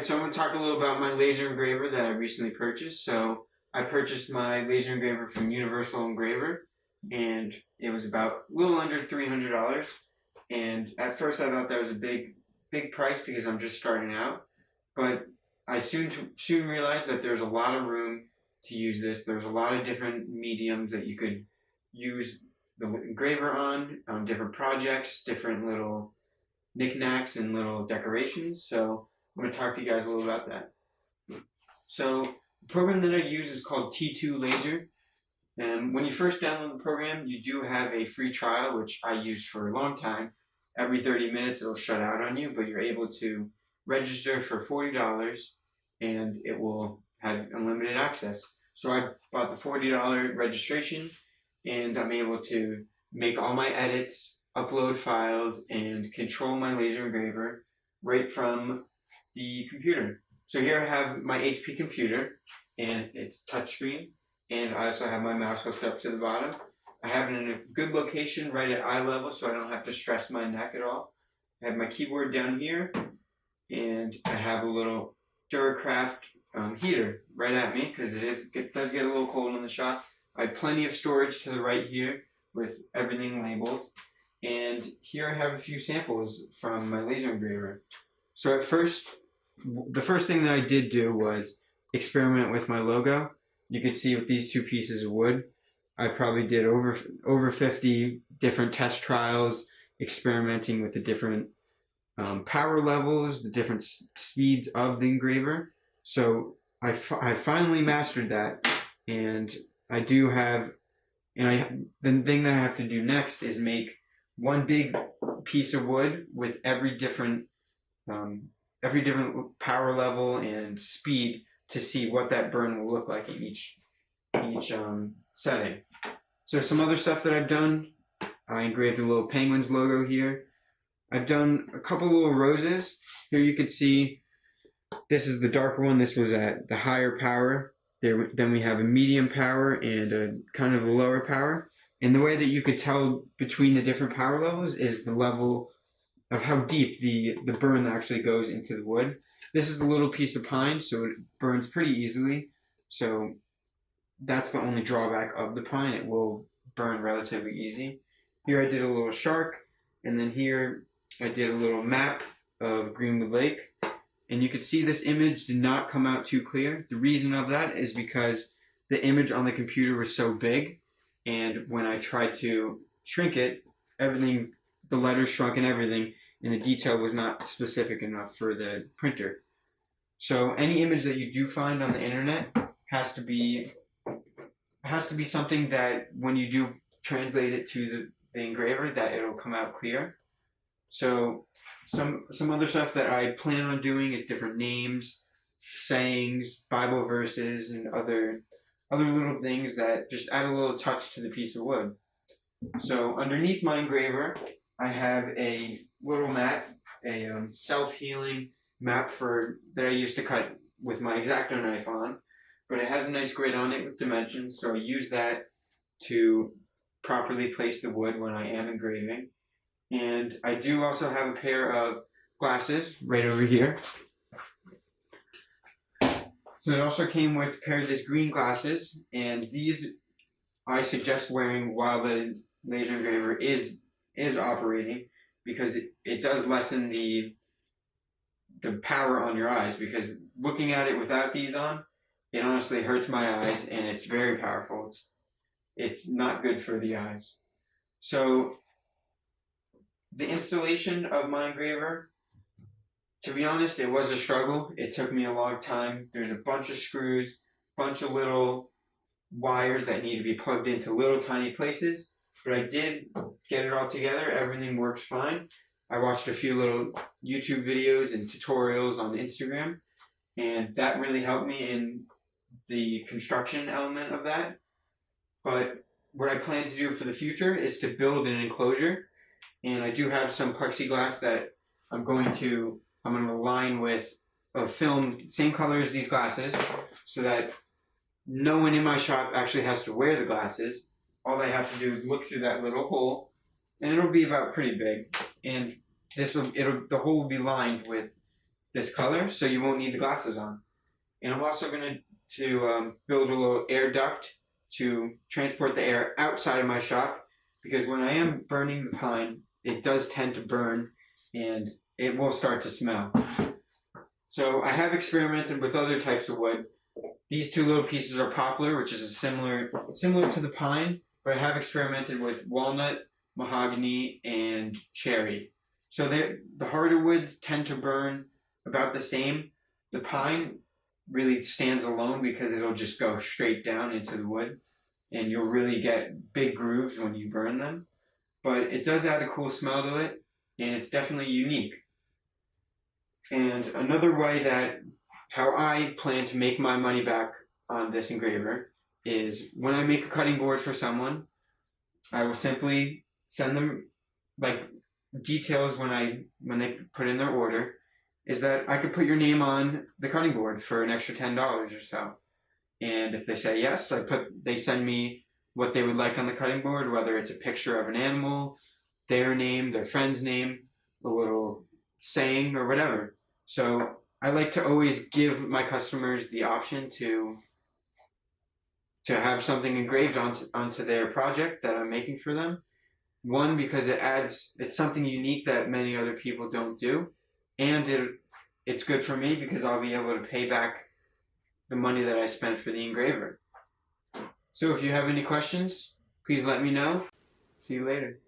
Alright, so I'm going to talk a little about my laser engraver that I recently purchased. So I purchased my laser engraver from Universal Engraver, and it was about a little under $300. And at first I thought that was a big price because I'm just starting out. But I soon realized that there's a lot of room to use this. There's a lot of different mediums that you could use the engraver on different projects, different little knickknacks and little decorations. So I'm going to talk to you guys a little about that. So the program that I use is called T2 Laser. And when you first download the program, you do have a free trial, which I used for a long time. Every 30 minutes it'll shut out on you, but you're able to register for $40 and it will have unlimited access. So I bought the $40 registration and I'm able to make all my edits, upload files, and control my laser engraver right from the computer. So here I have my HP computer and it's touchscreen, and I also have my mouse hooked up to the bottom. I have it in a good location right at eye level so I don't have to stress my neck at all. I have my keyboard down here and I have a little Duracraft heater right at me because it does get a little cold in the shop. I have plenty of storage to the right here with everything labeled. And here I have a few samples from my laser engraver. So at first, the first thing that I did do was experiment with my logo. You can see with these two pieces of wood, I probably did over 50 different test trials, experimenting with the different power levels, the different speeds of the engraver. So I finally mastered that, and I do have, the thing that I have to do next is make one big piece of wood with every different power level and speed to see what that burn will look like in each setting. So some other stuff that I've done, I engraved a little penguin's logo here. I've done a couple little roses. Here you can see this is the darker one. This was at the higher power. Then we have a medium power and a kind of a lower power. And the way that you could tell between the different power levels is the level of how deep the burn actually goes into the wood. This is a little piece of pine, so it burns pretty easily. So that's the only drawback of the pine. It will burn relatively easy. Here I did a little shark, and then here I did a little map of Greenwood Lake. And you can see this image did not come out too clear. The reason of that is because the image on the computer was so big, and when I tried to shrink it, the letters shrunk and everything, and the detail was not specific enough for the printer. So any image that you do find on the internet has to be something that when you do translate it to the engraver, that it'll come out clear. So some other stuff that I plan on doing is different names, sayings, Bible verses, and other little things that just add a little touch to the piece of wood. So underneath my engraver, I have a little mat, a self-healing map that I used to cut with my X-Acto knife on, but it has a nice grid on it with dimensions, so I use that to properly place the wood when I am engraving. And I do also have a pair of glasses right over here. So it also came with a pair of these green glasses, and these I suggest wearing while the laser engraver is operating, because it does lessen the power on your eyes, because looking at it without these on, it honestly hurts my eyes, and it's very powerful. It's not good for the eyes. So the installation of my engraver, to be honest, it was a struggle. It took me a long time. There's a bunch of screws, bunch of little wires that need to be plugged into little tiny places, but I did get it all together. Everything works fine. I watched a few little YouTube videos and tutorials on Instagram, and that really helped me in the construction element of that. But what I plan to do for the future is to build an enclosure, and I do have some plexiglass that I'm going to line with a film same color as these glasses, so that no one in my shop actually has to wear the glasses. All they have to do is look through that little hole, and it'll be about pretty big. And the hole will be lined with this color, so you won't need the glasses on. And I'm also going to build a little air duct to transport the air outside of my shop, because when I am burning the pine, it does tend to burn and it will start to smell. So I have experimented with other types of wood. These two little pieces are poplar, which is similar to the pine, but I have experimented with walnut, mahogany, and cherry. So the harder woods tend to burn about the same. The pine really stands alone because it'll just go straight down into the wood, and you'll really get big grooves when you burn them. But it does add a cool smell to it, and it's definitely unique. And another way that how I plan to make my money back on this engraver is when I make a cutting board for someone, I will simply send them like details when they put in their order, is that I could put your name on the cutting board for an extra $10 or so. And if they say yes, they send me what they would like on the cutting board, whether it's a picture of an animal, their name, their friend's name, a little saying, or whatever. So I like to always give my customers the option to have something engraved onto their project that I'm making for them. One, because it's something unique that many other people don't do, and it's good for me because I'll be able to pay back the money that I spent for the engraver. So if you have any questions, please let me know. See you later.